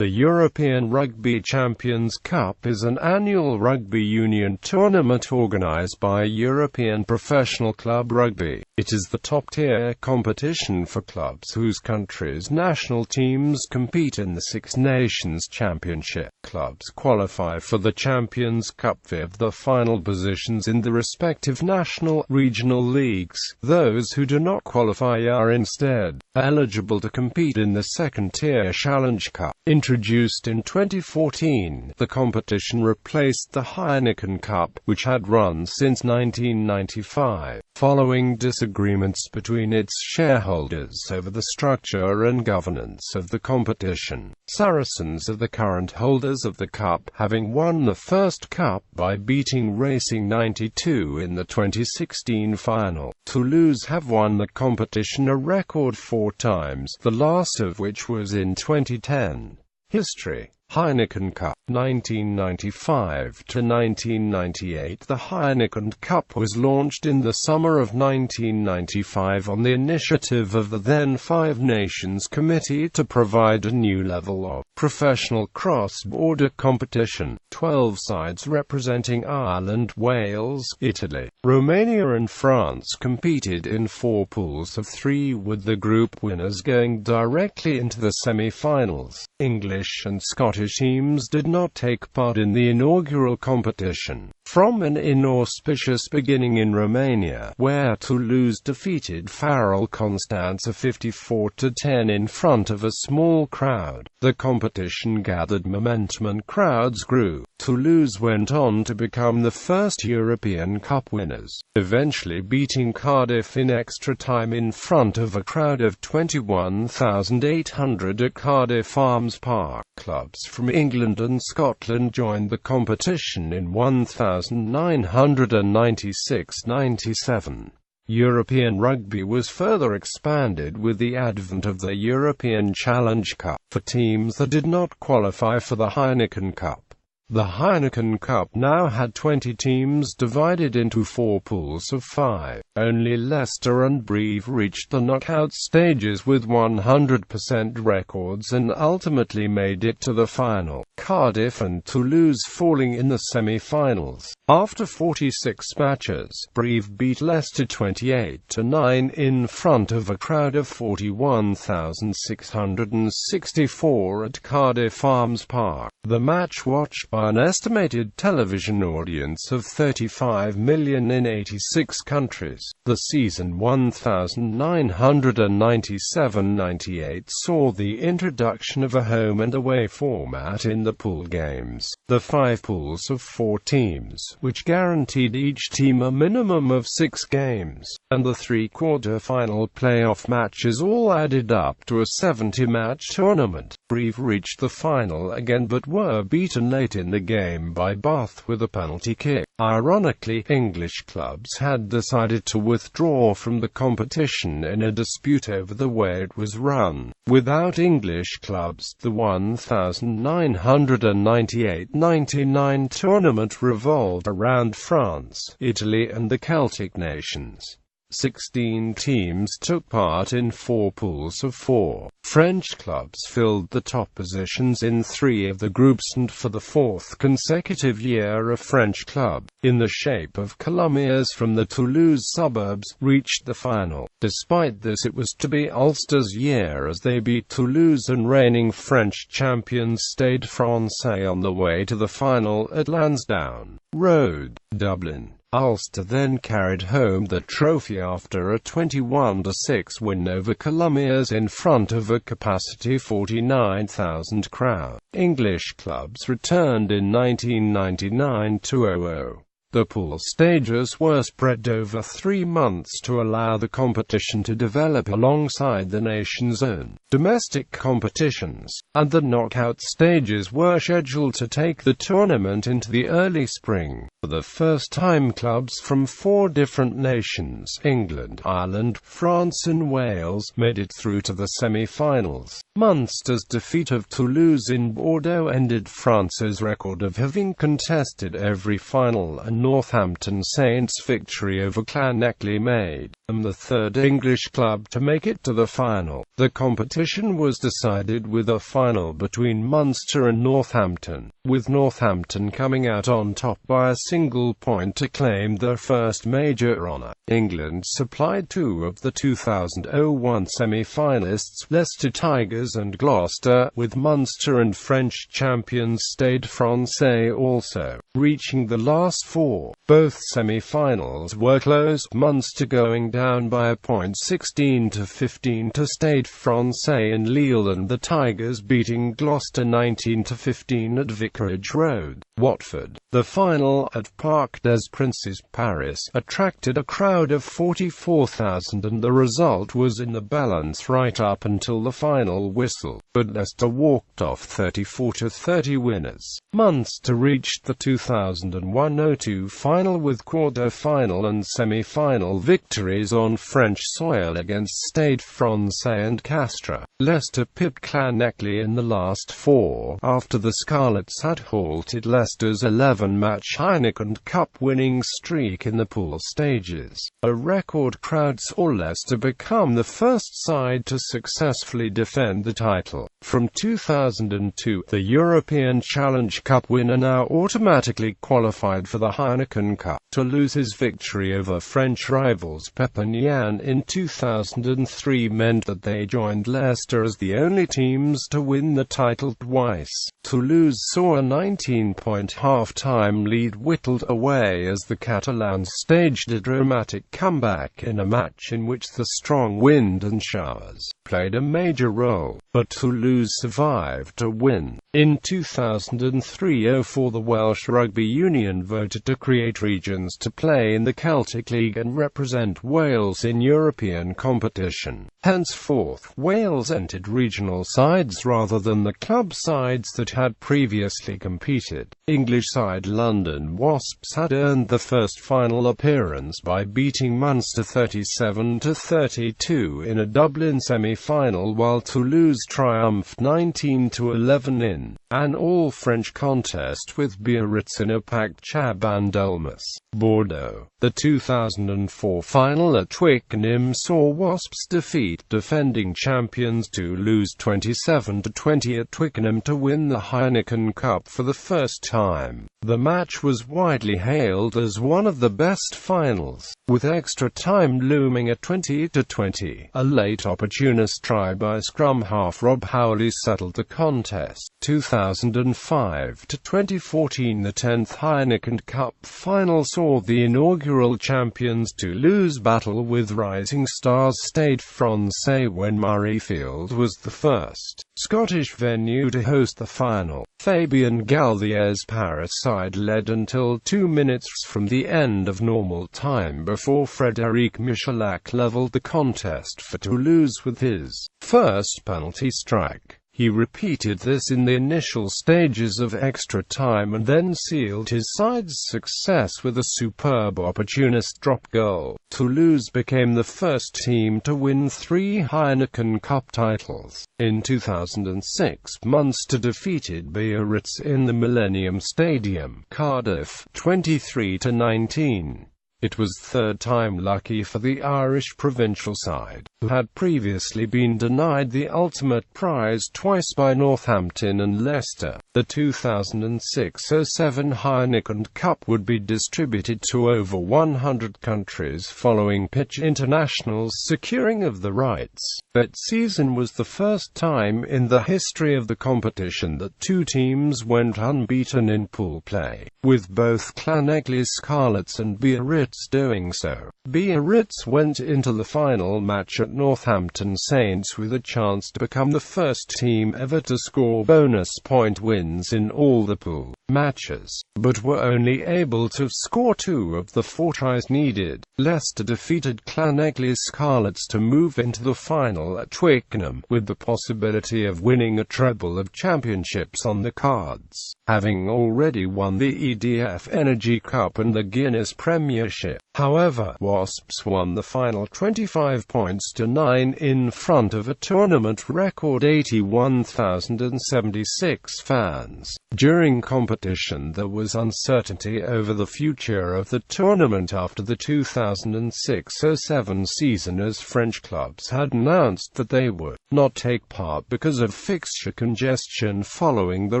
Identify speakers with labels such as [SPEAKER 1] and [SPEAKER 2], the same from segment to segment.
[SPEAKER 1] The European Rugby Champions Cup is an annual rugby union tournament organised by European Professional Club Rugby. It is the top-tier competition for clubs whose countries' national teams compete in the Six Nations Championship. Clubs qualify for the Champions Cup via the final positions in the respective national, regional leagues. Those who do not qualify are instead eligible to compete in the second-tier Challenge Cup. Introduced in 2014, the competition replaced the Heineken Cup, which had run since 1995, following disagreements between its shareholders over the structure and governance of the competition. Saracens are the current holders of the cup, having won the first cup by beating Racing 92 in the 2016 final. Toulouse have won the competition a record 4 times, the last of which was in 2010. History: Heineken Cup, 1995 to 1998. The Heineken Cup was launched in the summer of 1995 on the initiative of the then Five Nations Committee to provide a new level of professional cross-border competition. 12 sides representing Ireland, Wales, Italy, Romania and France competed in 4 pools of 3, with the group winners going directly into the semi-finals. English and Scottish teams did not take part in the inaugural competition. From an inauspicious beginning in Romania, where Toulouse defeated Farel Constanța 54-10 in front of a small crowd, the competition gathered momentum and crowds grew. Toulouse went on to become the first European Cup winners, eventually beating Cardiff in extra time in front of a crowd of 21,800 at Cardiff Arms Park. Clubs from England and Scotland joined the competition in 1996-97. European rugby was further expanded with the advent of the European Challenge Cup, for teams that did not qualify for the Heineken Cup. The Heineken Cup now had 20 teams divided into 4 pools of 5. Only Leicester and Brive reached the knockout stages with 100% records and ultimately made it to the final, Cardiff and Toulouse falling in the semi-finals. After 46 matches, Brive beat Leicester 28-9 in front of a crowd of 41,664 at Cardiff Arms Park. The match, watched by an estimated television audience of 35 million in 86 countries. The season 1997-98 saw the introduction of a home and away format in the pool games. The 5 pools of 4 teams, which guaranteed each team a minimum of 6 games, and the 3 quarter-final playoff matches all added up to a 70-match tournament. Brive reached the final again but were beaten late in the game by Bath with a penalty kick. Ironically, English clubs had decided to withdraw from the competition in a dispute over the way it was run. Without English clubs, the 1998-99 tournament revolved around France, Italy and the Celtic nations. 16 teams took part in 4 pools of 4. French clubs filled the top positions in 3 of the groups, and for the 4th consecutive year a French club, in the shape of Colomiers from the Toulouse suburbs, reached the final. Despite this, it was to be Ulster's year as they beat Toulouse and reigning French champions Stade Francais on the way to the final at Lansdowne Road, Dublin. Ulster then carried home the trophy after a 21-6 win over Colomiers in front of a capacity 49,000 crowd. English clubs returned in 1999-00. The pool stages were spread over 3 months to allow the competition to develop alongside the nation's own domestic competitions, and the knockout stages were scheduled to take the tournament into the early spring. For the first time, clubs from 4 different nations, England, Ireland, France and Wales, made it through to the semi-finals. Munster's defeat of Toulouse in Bordeaux ended France's record of having contested every final, and Northampton Saints' victory over Llanelli made and the third English club to make it to the final. The competition was decided with a final between Munster and Northampton, with Northampton coming out on top by a single point to claim their first major honour. England supplied two of the 2001 semi-finalists, Leicester Tigers and Gloucester, with Munster and French champions Stade Francais also reaching the last four. Both semi-finals were close, Munster going down by a point 16-15 to Stade Francais in Lille, and the Tigers beating Gloucester 19-15 at Vicarage Road, Watford. The final, at Parc des Princes, Paris, attracted a crowd of 44,000, and the result was in the balance right up until the final whistle, but Leicester walked off 34-30 winners. Munster reached the 2001-02 final with quarter-final and semi-final victories on French soil against Stade Francais and Castres. Leicester pipped Llanelli in the last four, after the Scarlets had halted Leicester's 11-match Heineken Cup winning streak in the pool stages. A record crowd saw Leicester become the first side to successfully defend the title. From 2002, the European Challenge Cup winner now automatically qualified for the Heineken Cup. Toulouse's victory over French rivals Perpignan in 2003 meant that they joined Leicester as the only teams to win the title twice. Toulouse saw a 19-point half-time lead whittled away as the Catalans staged a dramatic comeback in a match in which the strong wind and showers played a major role, but Toulouse survived to win. In 2003-04, the Welsh Rugby Union voted to create regions to play in the Celtic League and represent Wales in European competition. Henceforth, Wales entered regional sides rather than the club sides that had previously competed. English side London Wasps had earned the first final appearance by beating Munster 37-32 in a Dublin semi-final, while Toulouse triumphed 19-11 in an all-French contest with Biarritz in a packed Chabandelmas. Bordeaux. The 2004 final at Twickenham saw Wasps defeat defending champions Toulouse 27-20 at Twickenham to win the Heineken Cup for the first time. The match was widely hailed as one of the best finals, with extra time looming at 20-20. A late opportunist try by scrum half Rob Howley settled the contest. 2005-2014, the 10th Heineken Cup final saw the inaugural champions Toulouse battle with rising stars Stade Francais when Murrayfield was the first Scottish venue to host the final. Fabien Galtier's Paris side led until 2 minutes from the end of normal time before Frédéric Michalak levelled the contest for Toulouse with his first penalty strike. He repeated this in the initial stages of extra time and then sealed his side's success with a superb opportunist drop goal. Toulouse became the first team to win 3 Heineken Cup titles. In 2006, Munster defeated Biarritz in the Millennium Stadium, Cardiff, 23-19. It was third time lucky for the Irish provincial side, who had previously been denied the ultimate prize twice by Northampton and Leicester. The 2006-07 Heineken Cup would be distributed to over 100 countries following Pitch International's securing of the rights. That season was the first time in the history of the competition that 2 teams went unbeaten in pool play, with both Llanelli Scarlets and Biarritz doing so. Biarritz went into the final match at Northampton Saints with a chance to become the first team ever to score bonus point wins in all the pool matches, but were only able to score 2 of the 4 tries needed. Leicester defeated Llanelli Scarlets to move into the final at Twickenham, with the possibility of winning a treble of championships on the cards, having already won the EDF Energy Cup and the Guinness Premiership. However, Wasps won the final 25 points to 9 in front of a tournament record 81,076 fans. During competition there was uncertainty over the future of the tournament after the 2006-07 season, as French clubs had announced that they would not take part because of fixture congestion following the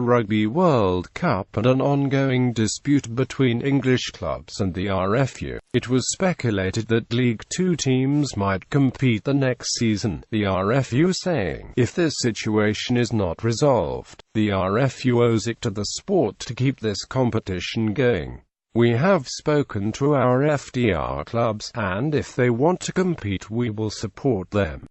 [SPEAKER 1] Rugby World Cup and an ongoing dispute between English clubs and the RFU. It was speculated that League Two teams might compete the next season, the RFU saying, if this situation is not resolved, the RFU owes it to the sport to keep this competition going. We have spoken to our FDR clubs, and if they want to compete we will support them.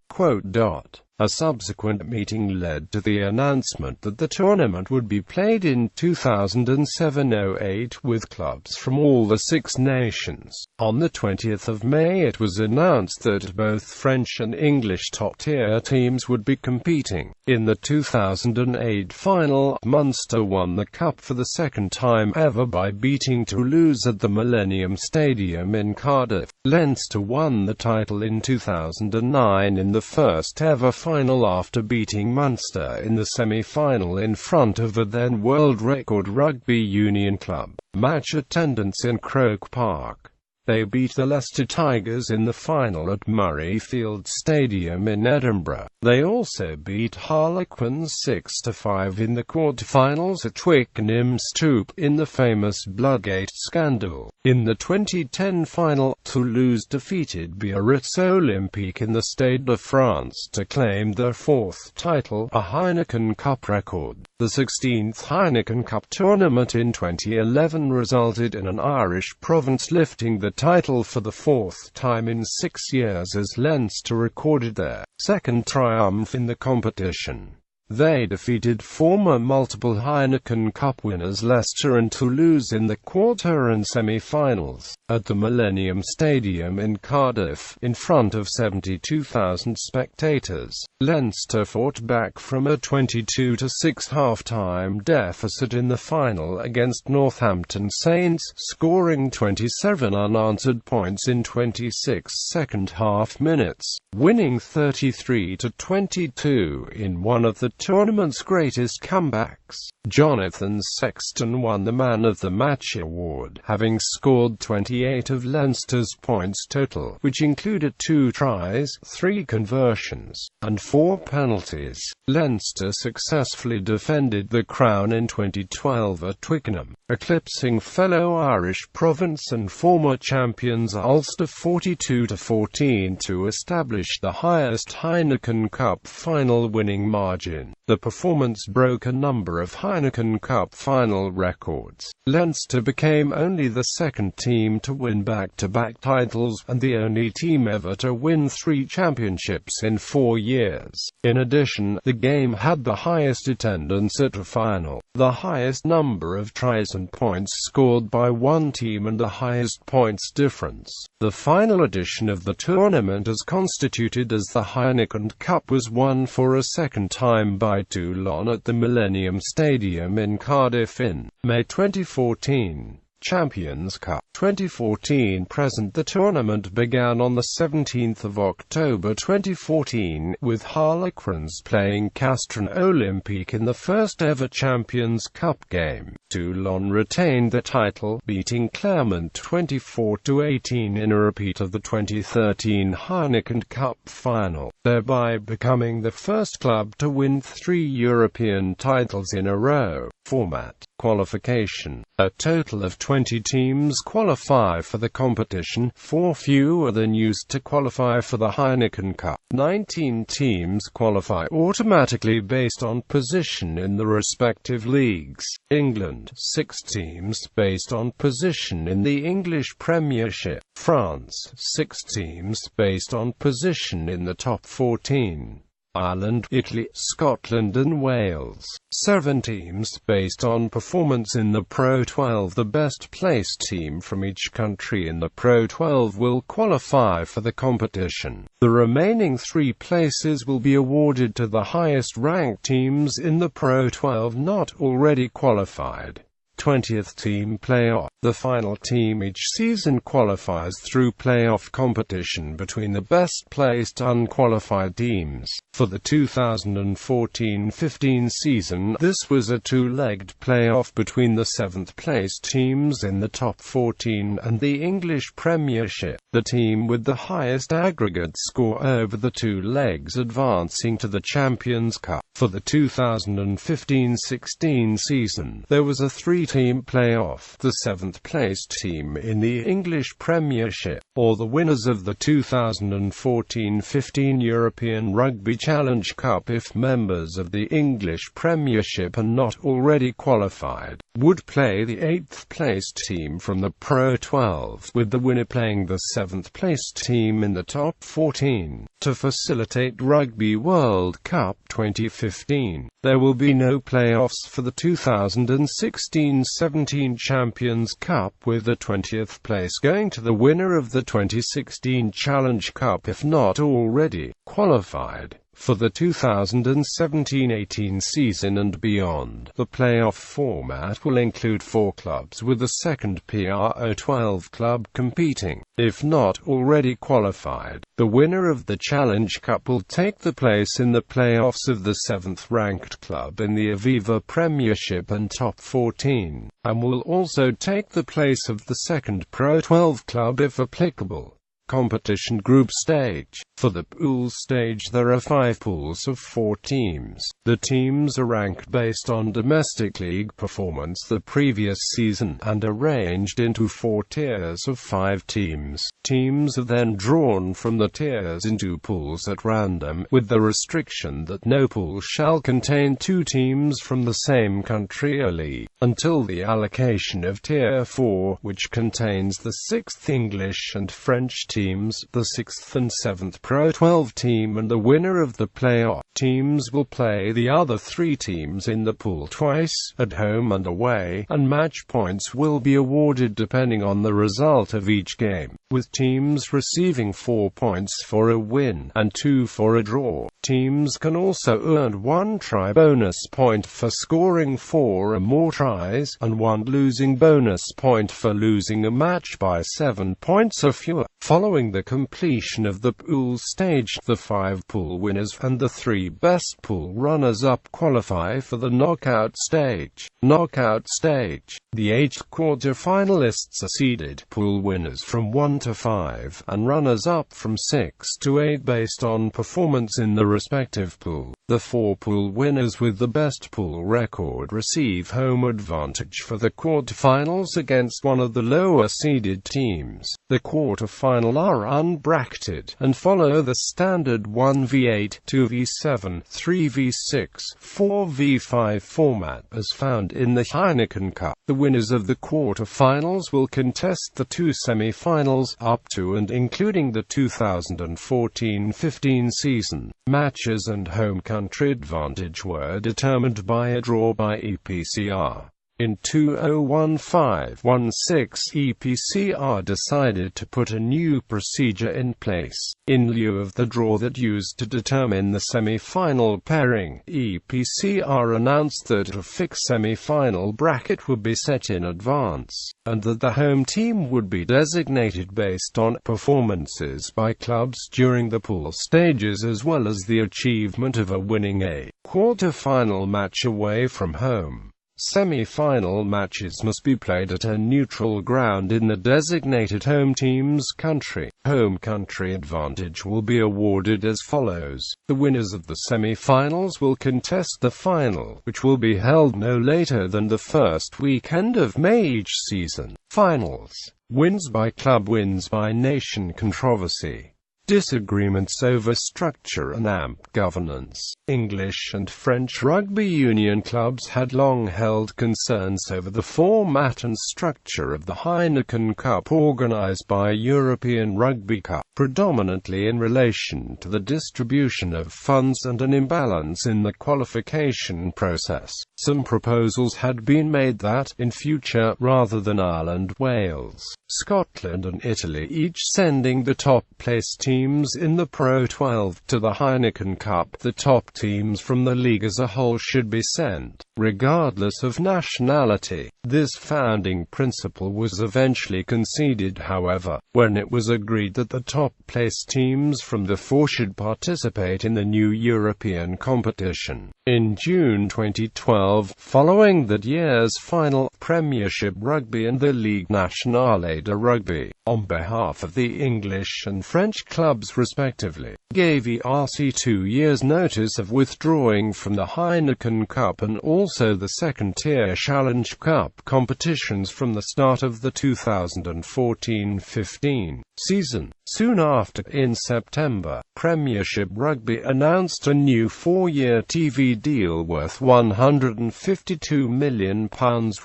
[SPEAKER 1] A subsequent meeting led to the announcement that the tournament would be played in 2007-08 with clubs from all the Six Nations. On the 20th of May it was announced that both French and English top-tier teams would be competing. In the 2008 final, Munster won the Cup for the second time ever by beating Toulouse at the Millennium Stadium in Cardiff. Leinster won the title in 2009 in the first ever final after beating Munster in the semi-final in front of a then world record rugby union club. Match attendance in Croke Park. They beat the Leicester Tigers in the final at Murrayfield Stadium in Edinburgh. They also beat Harlequins 6-5 in the quarter-finals at Twickenham Stoop in the famous Bloodgate scandal. In the 2010 final, Toulouse defeated Biarritz Olympique in the Stade de France to claim their fourth title, a Heineken Cup record. The 16th Heineken Cup tournament in 2011 resulted in an Irish province lifting the title for the fourth time in 6 years, as Leinster recorded their second triumph in the competition. They defeated former multiple Heineken Cup winners Leicester and Toulouse in the quarter and semi-finals, at the Millennium Stadium in Cardiff, in front of 72,000 spectators. Leinster fought back from a 22-6 half-time deficit in the final against Northampton Saints, scoring 27 unanswered points in 26 second-half minutes, winning 33-22 in one of the tournament's greatest comebacks. Jonathan Sexton won the Man of the Match award, having scored 28 of Leinster's points total, which included 2 tries, 3 conversions, and 4 penalties. Leinster successfully defended the crown in 2012 at Twickenham, eclipsing fellow Irish province and former champions Ulster 42-14 to establish the highest Heineken Cup final winning margin. The performance broke a number of Heineken Cup final records. Leinster became only the second team to win back-to-back titles, and the only team ever to win 3 championships in 4 years. In addition, the game had the highest attendance at a final, the highest number of tries and points scored by one team, and the highest points difference. The final edition of the tournament, as constituted as the Heineken Cup, was won for a second time by Toulon at the Millennium Stadium in Cardiff in May 2014. Champions Cup 2014 present. The tournament began on the 17th of October 2014, with Harlequins playing Castres Olympique in the first ever Champions Cup game. Toulon retained the title, beating Clermont 24-18 in a repeat of the 2013 Heineken Cup final, thereby becoming the first club to win 3 European titles in a row. Format: qualification. A total of 20 teams qualify for the competition, 4 fewer than used to qualify for the Heineken Cup. 19 teams qualify automatically based on position in the respective leagues. England, 6 teams based on position in the English Premiership. France, 6 teams based on position in the top 14. Ireland, Italy, Scotland and Wales, 7 teams based on performance in the Pro 12. The best placed team from each country in the Pro 12 will qualify for the competition. The remaining 3 places will be awarded to the highest ranked teams in the Pro 12 not already qualified. 20th team playoff. The final team each season qualifies through playoff competition between the best-placed unqualified teams. For the 2014-15 season, this was a two-legged playoff between the 7th-placed teams in the top 14 and the English Premiership, the team with the highest aggregate score over the two legs advancing to the Champions Cup. For the 2015-16 season, there was a three-team playoff. The 7th-placed team in the English Premiership, or the winners of the 2014-15 European Rugby Challenge Cup if members of the English Premiership are not already qualified, would play the 8th-placed team from the Pro 12, with the winner playing the 7th-placed team in the top 14. To facilitate Rugby World Cup 2015, there will be no playoffs for the 2016-17 Champions Cup, with the 20th place going to the winner of the 2016 Challenge Cup if not already qualified. For the 2017-18 season and beyond, the playoff format will include 4 clubs with the second Pro 12 club competing. If not already qualified, the winner of the Challenge Cup will take the place in the playoffs of the 7th-ranked club in the Aviva Premiership and top 14, and will also take the place of the second Pro 12 club if applicable. Competition group stage. For the pool stage there are 5 pools of 4 teams. The teams are ranked based on domestic league performance the previous season, and arranged into 4 tiers of 5 teams. Teams are then drawn from the tiers into pools at random, with the restriction that no pool shall contain 2 teams from the same country only, until the allocation of Tier 4, which contains the 6th English and French teams, the 6th and 7th Pro 12 team and the winner of the playoff. Teams will play the other 3 teams in the pool twice, at home and away, and match points will be awarded depending on the result of each game, with teams receiving 4 points for a win, and 2 for a draw. Teams can also earn 1 try bonus point for scoring 4 or more tries, and 1 losing bonus point for losing a match by 7 points or fewer. Following the completion of the pool stage, the 5 pool winners and the 3 best pool runners-up qualify for the knockout stage. Knockout stage. The 8 quarter-finalists are seeded, pool winners from 1 to 5, and runners-up from 6 to 8 based on performance in the respective pool. The 4 pool winners with the best pool record receive home advantage for the quarterfinals against one of the lower-seeded teams. The quarterfinals are unbracketed, and follow the standard 1v8, 2v7, 3v6, 4v5 format as found in the Heineken Cup. The winners of the quarterfinals will contest the 2 semi-finals, up to and including the 2014-15 season. Matches and home country advantage were determined by a draw by EPCR. In 2015-16, EPCR decided to put a new procedure in place. In lieu of the draw that used to determine the semi-final pairing, EPCR announced that a fixed semi-final bracket would be set in advance, and that the home team would be designated based on performances by clubs during the pool stages as well as the achievement of a winning a quarter-final match away from home. Semi-final matches must be played at a neutral ground in the designated home team's country. Home country advantage will be awarded as follows. The winners of the semi-finals will contest the final, which will be held no later than the first weekend of May each season. Finals. Wins by club, wins by nation controversy. Disagreements over structure and governance. English and French rugby union clubs had long held concerns over the format and structure of the Heineken Cup organised by European Rugby Cup, predominantly in relation to the distribution of funds and an imbalance in the qualification process. Some proposals had been made that, in future, rather than Ireland, Wales, Scotland and Italy each sending the top-placed teams in the Pro 12 to the Heineken Cup, the top teams from the league as a whole should be sent, regardless of nationality. This founding principle was eventually conceded, however, when it was agreed that the top-placed teams from the four should participate in the new European competition. In June 2012, following that year's final, Premiership Rugby and the Ligue Nationale de Rugby, on behalf of the English and French clubs respectively, gave ERC 2 years' notice of withdrawing from the Heineken Cup and also the second-tier Challenge Cup competitions from the start of the 2014-15 season. Soon after, in September, Premiership Rugby announced a new 4-year TV deal worth £152 million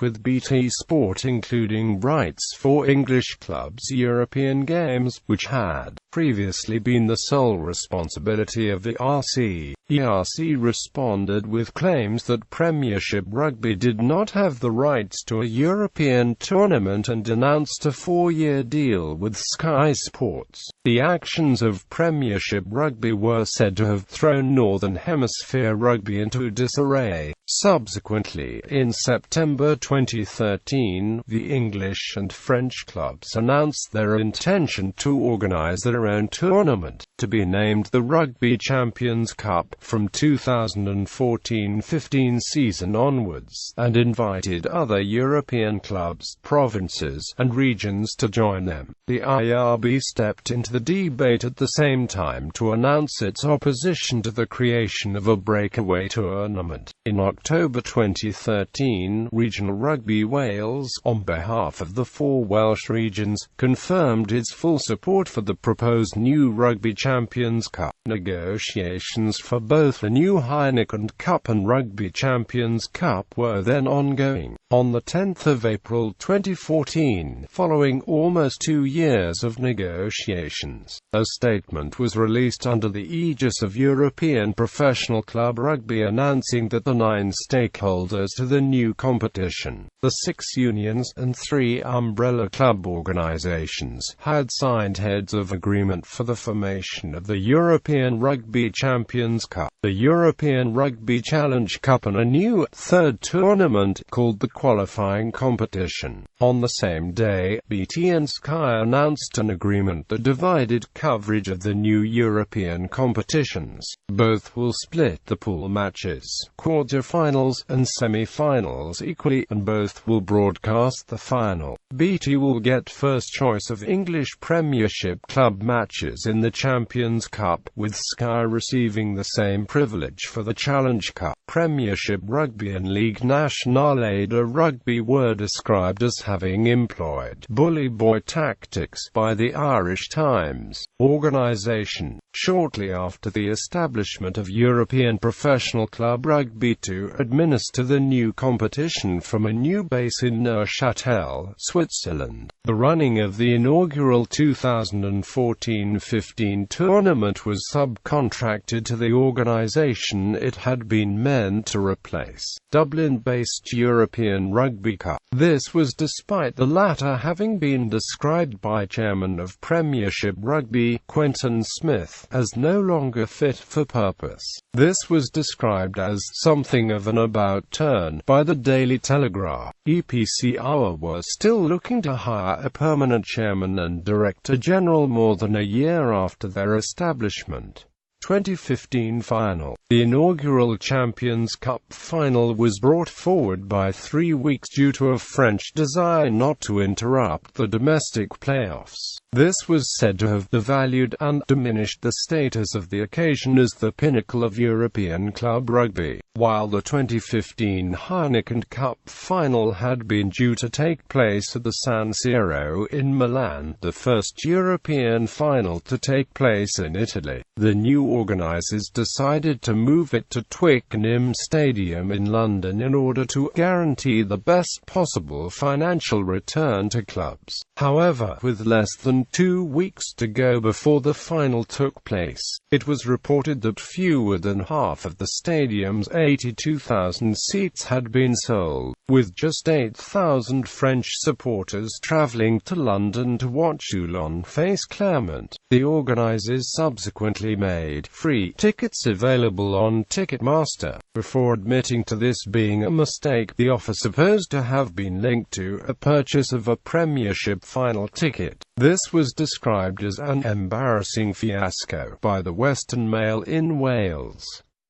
[SPEAKER 1] with BT Sport, including rights for English clubs' European games, which had previously been the sole responsibility of the ERC. ERC responded with claims that Premiership Rugby did not have the rights to a European tournament and announced a 4-year deal with Sky Sports. The actions of Premiership Rugby were said to have thrown Northern Hemisphere rugby into disarray. Subsequently, in September 2013, the English and French clubs announced their intention to organise their own tournament, to be named the Rugby Champions Cup, from 2014-15 season onwards, and invited other European clubs, provinces, and regions to join them. The IRB stepped into the debate at the same time to announce its opposition to the creation of a breakaway tournament. In October 2013, Regional Rugby Wales, on behalf of the 4 Welsh regions, confirmed its full support for the proposed new Rugby Champions Cup. Negotiations for both the new Heineken Cup and Rugby Champions Cup were then ongoing. On the 10th of April 2014, following almost 2 years of negotiations, a statement was released under the aegis of European Professional Club Rugby announcing that the 9 stakeholders to the new competition, the 6 unions and 3 umbrella club organisations, had signed heads of agreement for the formation of the European Rugby Champions Cup, the European Rugby Challenge Cup and a new, third tournament, called the qualifying competition. On the same day, BT and Sky announced an agreement that divided coverage of the new European competitions. Both will split the pool matches, quarter-finals and semi-finals equally, and both will broadcast the final. BT will get first choice of English Premiership club matches in the Champions Cup, with Sky receiving the same privilege for the Challenge Cup. Premiership Rugby and Ligue Nationale de Rugby were described as having employed bully boy tactics by the Irish Times organisation, shortly after the establishment of European Professional Club Rugby to administer the new competition from a new base in Neuchâtel, Switzerland. The running of the inaugural 2014-15 tournament was subcontracted to the organisation it had been meant to replace, Dublin-based European Rugby Cup. This was despite the latter having been described by Chairman of Premiership Rugby, Quentin Smith, as no longer fit for purpose. This was described as something of an about-turn by the Daily Telegraph. EPCR were still looking to hire a permanent chairman and director general more than a year after their establishment. 2015 final. The inaugural Champions Cup final was brought forward by 3 weeks due to a French desire not to interrupt the domestic playoffs. This was said to have devalued and diminished the status of the occasion as the pinnacle of European club rugby. While the 2015 Heineken Cup final had been due to take place at the San Siro in Milan, the first European final to take place in Italy, the new organisers decided to move it to Twickenham Stadium in London in order to guarantee the best possible financial return to clubs. However, with less than 2 weeks to go before the final took place, it was reported that fewer than half of the stadium's 82,000 seats had been sold, with just 8,000 French supporters travelling to London to watch Toulon face Clermont. The organisers subsequently made free tickets available on Ticketmaster, before admitting to this being a mistake, the offer supposed to have been linked to a purchase of a Premiership final ticket. This was described as an embarrassing fiasco by the Western Mail in Wales.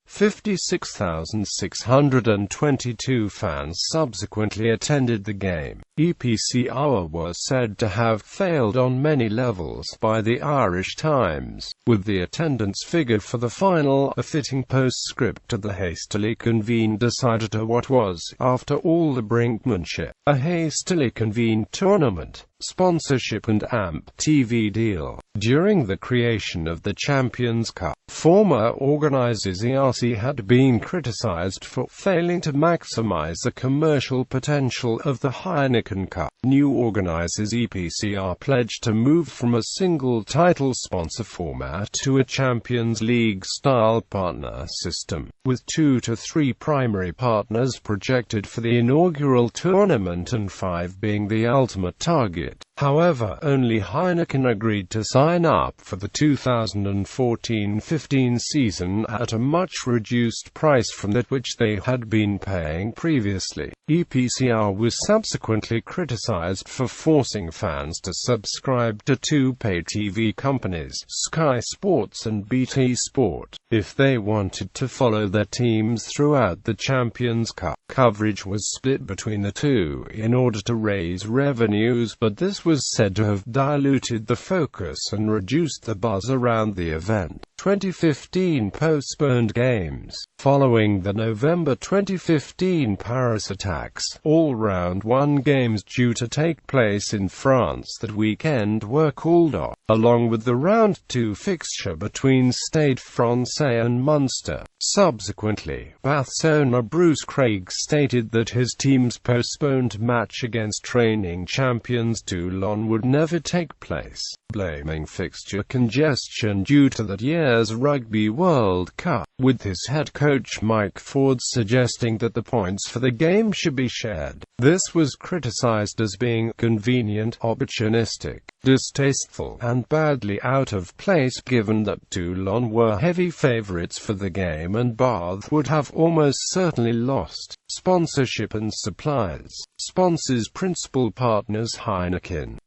[SPEAKER 1] 56,622 fans subsequently attended the game. EPCR was said to have failed on many levels by the Irish Times, with the attendance figure for the final a fitting postscript to the hastily convened decider to what was, after all the brinkmanship, a hastily convened tournament, sponsorship and AMP TV deal. During the creation of the Champions Cup, former organisers ERC had been criticised for failing to maximise the commercial potential of the Heineken Cup. New organisers EPCR pledged to move from a single title sponsor format to a Champions League-style partner system, with 2 to 3 primary partners projected for the inaugural tournament and 5 being the ultimate target. However, only Heineken agreed to sign up for the 2014-15 season at a much reduced price from that which they had been paying previously. EPCR was subsequently criticized for forcing fans to subscribe to 2 pay TV companies, Sky Sports and BT Sport, if they wanted to follow their teams throughout the Champions Cup. Coverage was split between the two in order to raise revenues, but this was said to have diluted the focus and reduced the buzz around the event. 2015 postponed games. Following the November 2015 Paris attacks, all Round 1 games due to take place in France that weekend were called off, along with the Round 2 fixture between Stade Francais and Munster. Subsequently, Bath's owner Bruce Craig stated that his team's postponed match against reigning champions Toulon would never take place, blaming fixture congestion due to that year's Rugby World Cup, with his head coach Mike Ford suggesting that the points for the game should be shared. This was criticized as being convenient, opportunistic, distasteful, and badly out of place given that Toulon were heavy favourites for the game and Bath would have almost certainly lost. Sponsorship and supplies. Sponsors. Principal partners Heineken,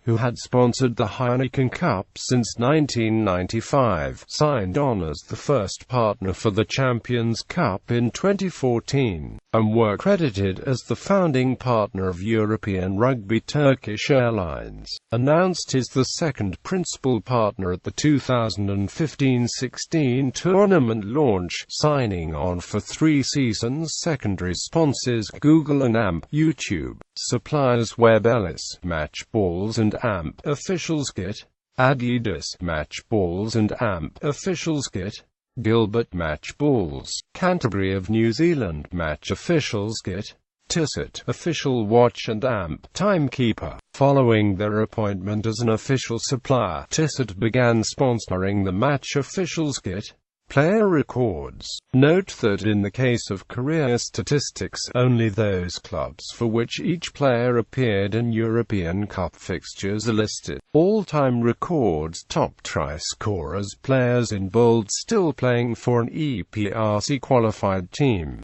[SPEAKER 1] who had sponsored the Heineken Cup since 1995, signed on as the first partner for the Champions Cup in 2014, and were credited as the founding partner of European Rugby. Turkish Airlines announced as the second principal partner at the 2015-16 tournament launch, signing on for 3 seasons. Secondary sponsors Google and AMP. YouTube. Suppliers Web Ellis, Match Balls and AMP. Officials Kit. Adidas, Match Balls and AMP. Officials Kit. Gilbert, Match Balls. Canterbury of New Zealand, Match Officials Kit. Tissot, Official Watch and AMP. Timekeeper. Following their appointment as an official supplier, Tissot began sponsoring the Match Officials Kit. Player records. Note that in the case of career statistics, only those clubs for which each player appeared in European Cup fixtures are listed. All-time records. Top try scorers. Players in bold still playing for an EPRC qualified team.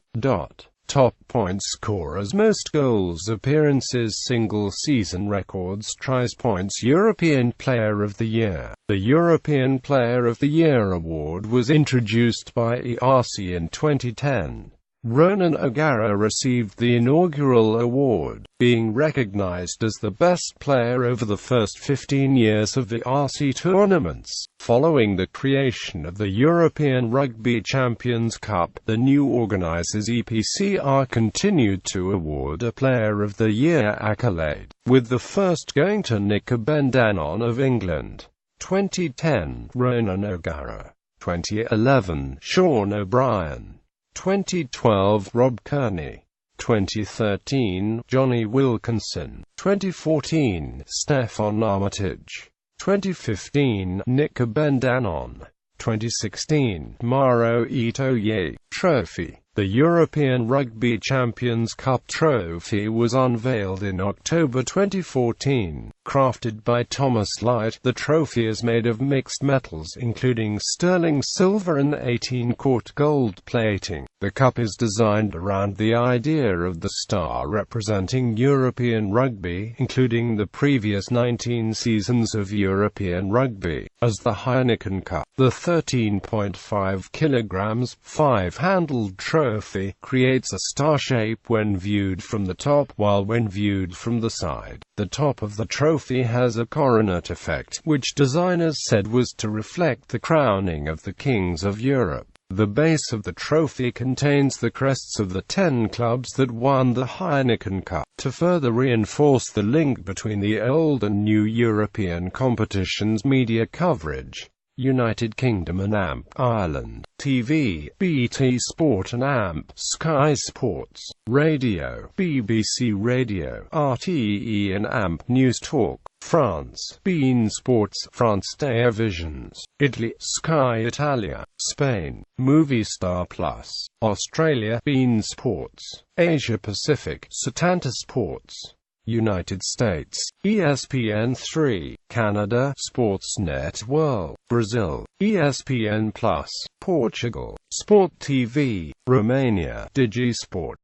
[SPEAKER 1] Top point scorers. Most goals, appearances, single season records, tries, points. European Player of the Year. The European Player of the Year award was introduced by ERC in 2010. Ronan O'Gara received the inaugural award, being recognized as the best player over the first 15 years of the RC tournaments. Following the creation of the European Rugby Champions Cup, the new organisers EPCR continued to award a Player of the Year accolade, with the first going to Nick Bendanon of England. 2010, Ronan O'Gara. 2011 Sean O'Brien, 2012 Rob Kearney, 2013 Johnny Wilkinson, 2014 Stefan Armitage, 2015 Nick Bendanon, 2016 Maro Itoye. Trophy. The European Rugby Champions Cup trophy was unveiled in October 2014. Crafted by Thomas Light, the trophy is made of mixed metals including sterling silver and 18-karat gold plating. The cup is designed around the idea of the star representing European rugby, including the previous 19 seasons of European rugby, as the Heineken Cup. The 13.5 kilograms, 5-handled trophy creates a star shape when viewed from the top, while when viewed from the side, the top of the trophy has a coronet effect, which designers said was to reflect the crowning of the kings of Europe. The base of the trophy contains the crests of the 10 clubs that won the Heineken Cup. To further reinforce the link between the old and new European competitions, media coverage, United Kingdom and AMP, Ireland, TV, BT Sport and AMP, Sky Sports, Radio, BBC Radio, RTE and AMP News Talk, France, beIN Sports, France Visions, Italy, Sky Italia, Spain, Movistar Plus, Australia, beIN Sports, Asia Pacific, Setanta Sports, United States, ESPN3, Canada, Sportsnet World, Brazil, ESPN Plus, Portugal, Sport TV, Romania, Digisport.